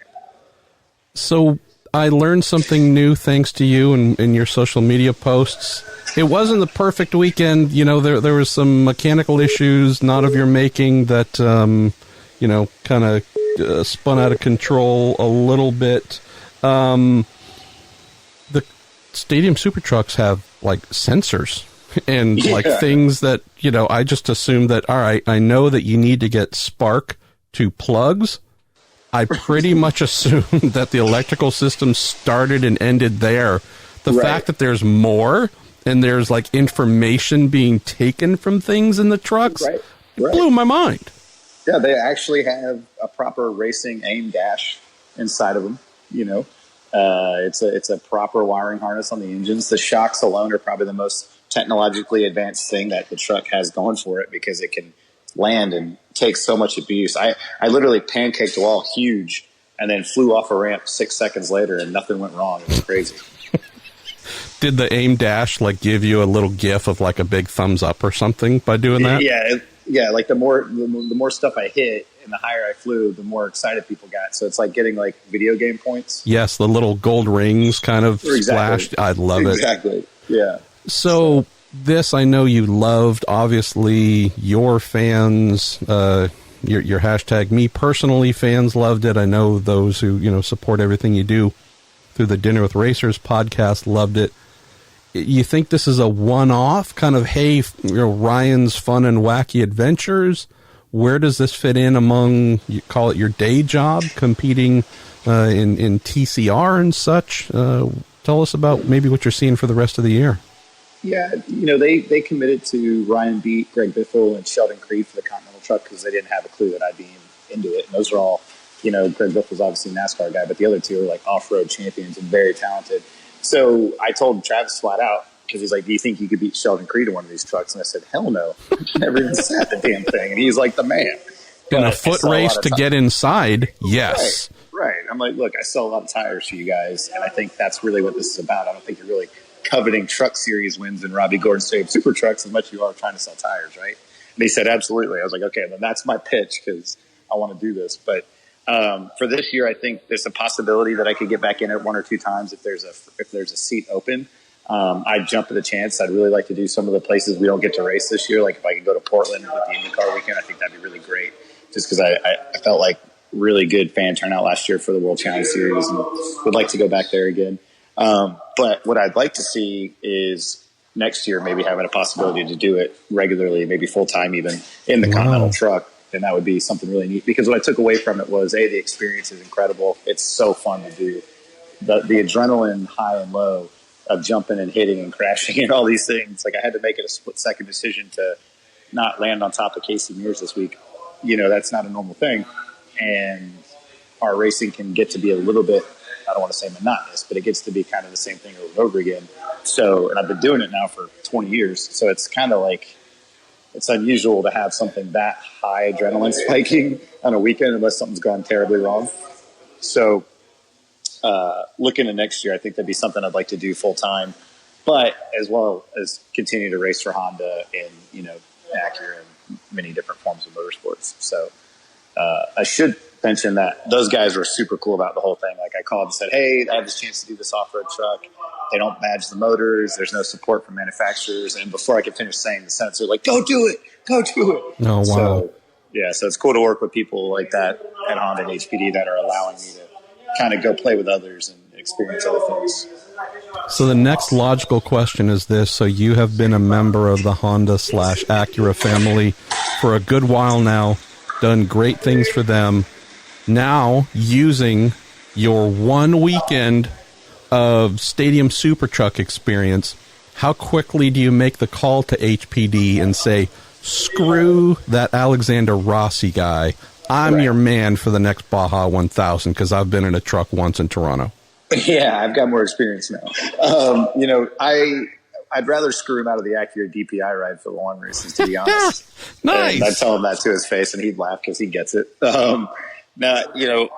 So I learned something new thanks to you and your social media posts. It wasn't the perfect weekend. There was some mechanical issues, not of your making, that, kind of spun out of control a little bit. The Stadium Super Trucks have, like, sensors and like things that, you know, I just assumed that, all right, I know that you need to get spark to plugs. I pretty much assumed that the electrical system started and ended there. The fact that there's more and there's like information being taken from things in the trucks blew my mind. Yeah, they actually have a proper racing aim dash inside of them, you know. It's a proper wiring harness on the engines. The shocks alone are probably the most technologically advanced thing that the truck has going for it, because it can land and take so much abuse. I literally pancaked a wall huge and then flew off a ramp 6 seconds later and nothing went wrong. It was crazy. Did the aim dash like give you a little gif of like a big thumbs up or something by doing that? Yeah. Like the more stuff I hit and the higher I flew, the more excited people got. So it's like getting like video game points. Yes, the little gold rings kind of splashed. I love it. Exactly. Yeah. So this, I know you loved. Obviously, your fans, your hashtag me personally fans loved it. I know those who, you know, support everything you do through the Dinner with Racers podcast loved it. You think this is a one-off kind of, hey, you know, Ryan's fun and wacky adventures? Where does this fit in among, you call it your day job, competing in TCR and such? Tell us about maybe what you're seeing for the rest of the year. Yeah, you know, they committed to Ryan Beat, Greg Biffle, and Sheldon Creed for the Continental truck because they didn't have a clue that I'd be into it. And those are all, you know, Greg Biffle's obviously a NASCAR guy, but the other two are like off-road champions and very talented. So I told Travis flat out, because he's like, do you think you could beat Sheldon Creed in one of these trucks? And I said, hell no. I never even sat the damn thing. And he's like the man. In a foot race to get inside, yes. Right. I'm like, look, I sell a lot of tires for you guys, and I think that's really what this is about. I don't think you're really coveting truck series wins in Robbie Gordon Stadium super trucks as much as you are trying to sell tires, right? And he said, absolutely. I was like, okay, then that's my pitch because I want to do this. But for this year, I think there's a possibility that I could get back in it one or two times if there's a seat open. I'd jump at the chance. I'd really like to do some of the places we don't get to race this year. Like if I could go to Portland with the IndyCar weekend, I think that'd be really great. Just because I felt like really good fan turnout last year for the World Challenge Series and would like to go back there again. But what I'd like to see is next year maybe having a possibility to do it regularly, maybe full-time even, in the Continental truck. And that would be something really neat. Because what I took away from it was, the experience is incredible. It's so fun to do. The adrenaline high and low of jumping and hitting and crashing and all these things. Like I had to make it a split-second decision to not land on top of Casey Mears this week. You know, that's not a normal thing. And our racing can get to be a little bit, I don't want to say monotonous, but it gets to be kind of the same thing over and over again. So, and I've been doing it now for 20 years. So it's kind of like, it's unusual to have something that high adrenaline spiking on a weekend unless something's gone terribly wrong. So looking at next year, I think that'd be something I'd like to do full time, but as well as continue to race for Honda and, you know, Acura and many different forms of motorsports. So I should mention that those guys were super cool about the whole thing. Like I called and said, hey, I have this chance to do this off-road truck. They don't badge the motors. There's no support from manufacturers. And before I could finish saying the sentence, they're like, go do it. Go do it. Oh, wow. So, yeah, so it's cool to work with people like that at Honda and HPD that are allowing me to kind of go play with others and experience other things. So the next logical question is this. So you have been a member of the Honda/Acura family for a good while now, done great things for them. Now, using your one weekend of stadium super truck experience, how quickly do you make the call to HPD and say, screw that Alexander Rossi guy, I'm your man for the next Baja 1000 because I've been in a truck once in Toronto? Yeah, I've got more experience now. You know, I'd rather screw him out of the Acura DPI ride for the long races, to be honest. Nice. And I'd tell him that to his face, and he'd laugh because he gets it. Now, you know,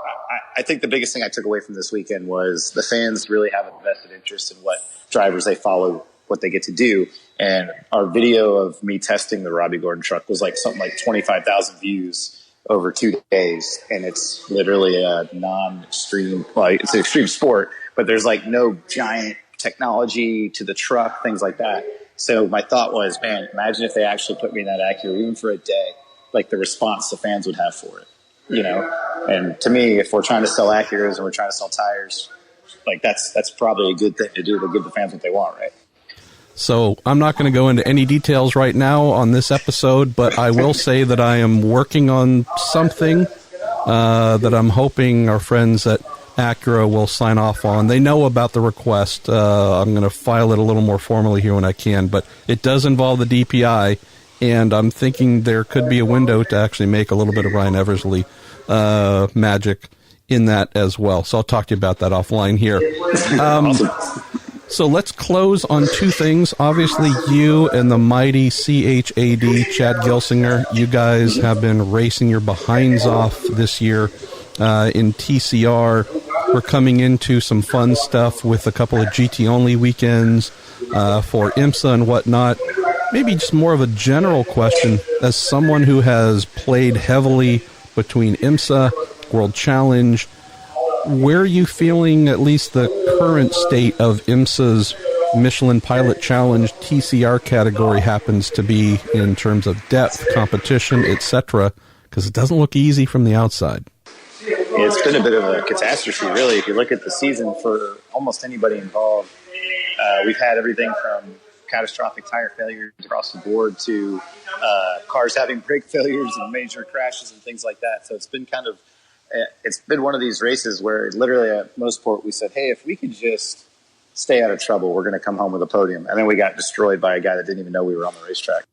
I think the biggest thing I took away from this weekend was the fans really have a vested interest in what drivers they follow, what they get to do. And our video of me testing the Robbie Gordon truck was like something like 25,000 views over 2 days. And it's literally a non-extreme, like it's an extreme sport, but there's like no giant technology to the truck, things like that. So my thought was, man, imagine if they actually put me in that Acura even for a day, like the response the fans would have for it. You know, and to me, if we're trying to sell Acuras and we're trying to sell tires, like that's probably a good thing to do to give the fans what they want, right? So I'm not going to go into any details right now on this episode, but I will say that I am working on something that I'm hoping our friends at Acura will sign off on. They know about the request. I'm going to file it a little more formally here when I can, but it does involve the DPI, and I'm thinking there could be a window to actually make a little bit of Ryan Eversley magic in that as well. So I'll talk to you about that offline here. Awesome. So let's close on two things. Obviously, you and the mighty CHAD, Chad Gilsinger, you guys have been racing your behinds off this year in TCR. We're coming into some fun stuff with a couple of GT-only weekends for IMSA and whatnot. Maybe just more of a general question. As someone who has played heavily between IMSA, World Challenge, where are you feeling at least the current state of IMSA's Michelin Pilot Challenge TCR category happens to be in terms of depth, competition, etc.? Because it doesn't look easy from the outside. It's been a bit of a catastrophe, really. If you look at the season for almost anybody involved, we've had everything from catastrophic tire failures across the board to cars having brake failures and major crashes and things like that. So it's been one of these races where literally at Motorsport we said, hey, if we could just stay out of trouble, we're going to come home with a podium. And then we got destroyed by a guy that didn't even know we were on the racetrack.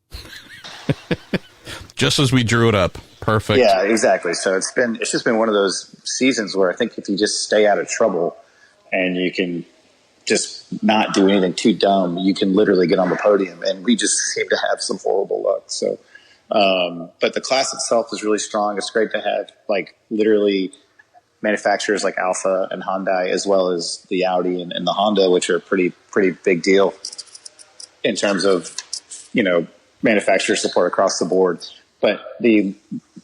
Just as we drew it up. Perfect. Yeah, exactly. So it's just been one of those seasons where I think if you just stay out of trouble and you can just not do anything too dumb, you can literally get on the podium. And we just seem to have some horrible luck. So, but the class itself is really strong. It's great to have literally manufacturers like Alfa and Hyundai, as well as the Audi and the Honda, which are a pretty big deal in terms of, manufacturer support across the board. But the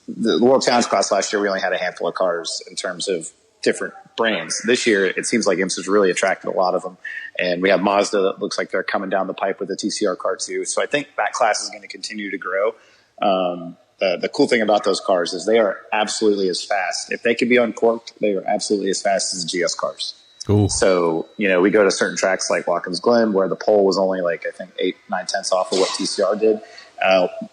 World Challenge class last year, we only had a handful of cars in terms of different brands. This year, it seems like IMSA's really attracted a lot of them. And we have Mazda that looks like they're coming down the pipe with the TCR car too. So I think that class is going to continue to grow. The cool thing about those cars is they are absolutely as fast. If they can be uncorked, they are absolutely as fast as GS cars. Ooh. So, we go to certain tracks like Watkins Glen where the pole was only 8-9 off of what TCR did.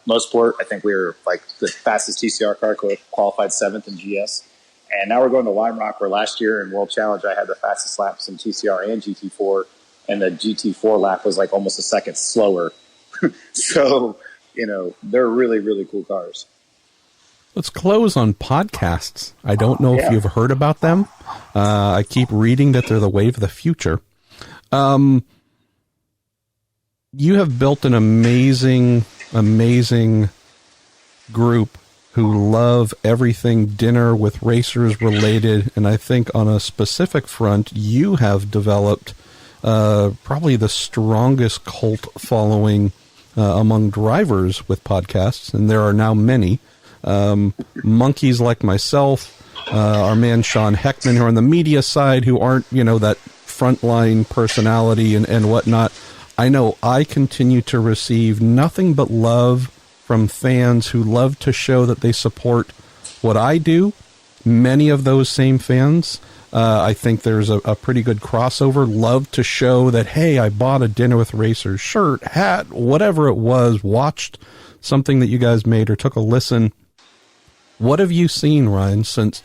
Motorsport, I think we were the fastest TCR car, qualified 7th in GS. And now we're going to Lime Rock, where last year in World Challenge I had the fastest laps in TCR and GT4, and the GT4 lap was almost a second slower. So, they're really, really cool cars. Let's close on podcasts. I don't know if you've heard about them. I keep reading that they're the wave of the future. You have built an amazing group who love everything dinner with racers related. And I think on a specific front, you have developed probably the strongest cult following among drivers with podcasts. And there are now many. Monkeys like myself, our man Sean Heckman, who are on the media side, who aren't, that frontline personality and whatnot. I know I continue to receive nothing but love from fans who love to show that they support what I do. Many of those same fans, I think there's a pretty good crossover, love to show that, hey, I bought a Dinner with Racers shirt, hat, whatever it was, watched something that you guys made or took a listen. What have you seen, Ryan, since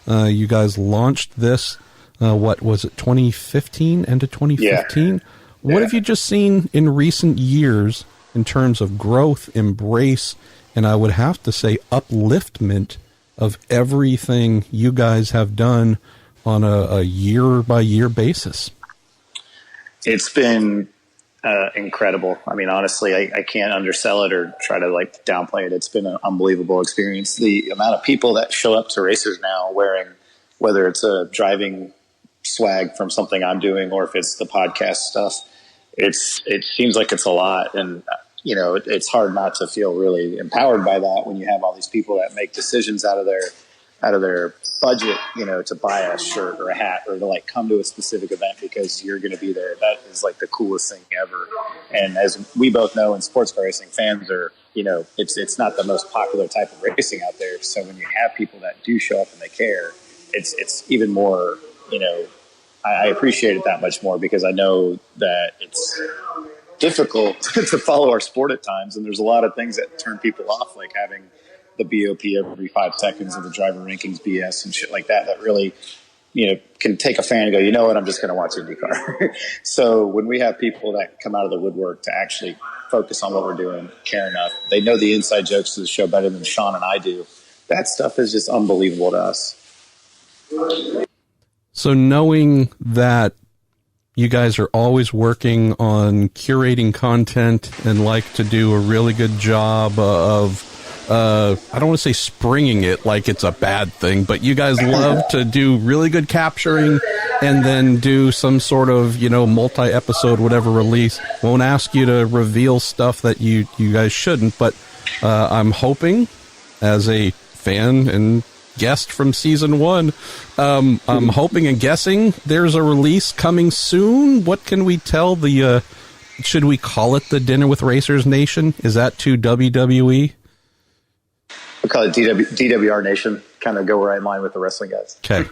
you guys launched this, what was it, 2015, end of 2015? Yeah. What have you just seen in recent years in terms of growth, embrace, and I would have to say upliftment of everything you guys have done on a year-by-year basis? It's been incredible. I mean, honestly, I can't undersell it or try to downplay it. It's been an unbelievable experience. The amount of people that show up to races now wearing, whether it's a driving swag from something I'm doing or if it's the podcast stuff, it seems like it's a lot. And, it's hard not to feel really empowered by that when you have all these people that make decisions out of their budget, to buy a shirt or a hat or to come to a specific event because you're going to be there. That is the coolest thing ever. And as we both know in sports car racing, fans are, it's not the most popular type of racing out there. So when you have people that do show up and they care, it's even more, I appreciate it that much more because I know that difficult to follow our sport at times. And there's a lot of things that turn people off, like having the BOP every 5 seconds and the driver rankings BS and shit like that, that really, can take a fan and go, you know what, I'm just going to watch IndyCar. So when we have people that come out of the woodwork to actually focus on what we're doing, care enough, they know the inside jokes of the show better than Sean and I do. That stuff is just unbelievable to us. So knowing that you guys are always working on curating content and like to do a really good job of, I don't want to say springing it like it's a bad thing, but you guys love to do really good capturing and then do some sort of, multi-episode, whatever release. Won't ask you to reveal stuff that you guys shouldn't, but I'm hoping, as a fan and guest from season 1, I'm hoping and guessing there's a release coming soon. What can we tell the, should we call it the Dinner with Racers Nation? Is that too WWE? We call it DWR Nation, kind of go right in line with the wrestling guys. Okay.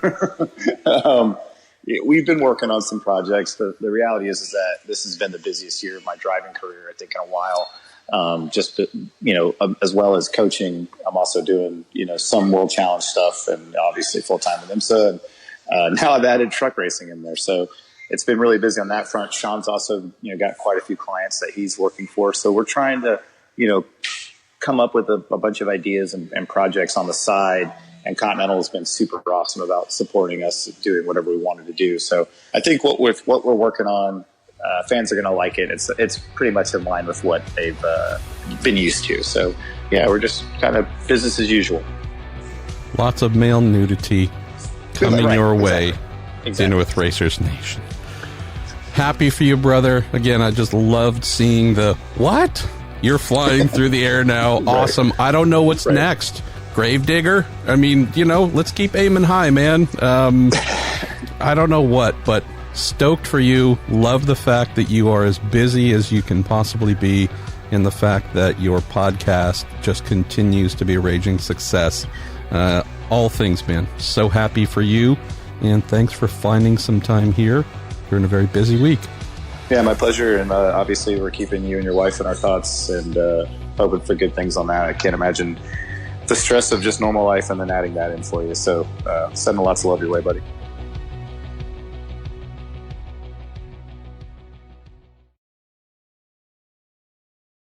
We've been working on some projects. The reality is that this has been the busiest year of my driving career, I think, in a while. As well as coaching, I'm also doing, some World Challenge stuff and obviously full-time with IMSA. And now I've added truck racing in there. So it's been really busy on that front. Sean's also, got quite a few clients that he's working for. So we're trying to, come up with a bunch of ideas and projects on the side. And Continental has been super awesome about supporting us doing whatever we wanted to do. So I think what we're working on, fans are going to like it. It's pretty much in line with what they've been used to. So yeah, we're just kind of business as usual. Lots of male nudity coming your way. Exactly. Dinner with Racers Nation. Happy for you, brother. Again, I just loved seeing the what? You're flying through the air now. Right. Awesome. I don't know what's next. Gravedigger? I mean, let's keep aiming high, man. I don't know what, but stoked for you. Love the fact that you are as busy as you can possibly be, and the fact that your podcast just continues to be a raging success. All things, man. So happy for you, and thanks for finding some time here during a very busy week. Yeah, my pleasure. And obviously we're keeping you and your wife in our thoughts and hoping for good things on that. I can't imagine the stress of just normal life and then adding that in for you. So sending lots of love your way, buddy.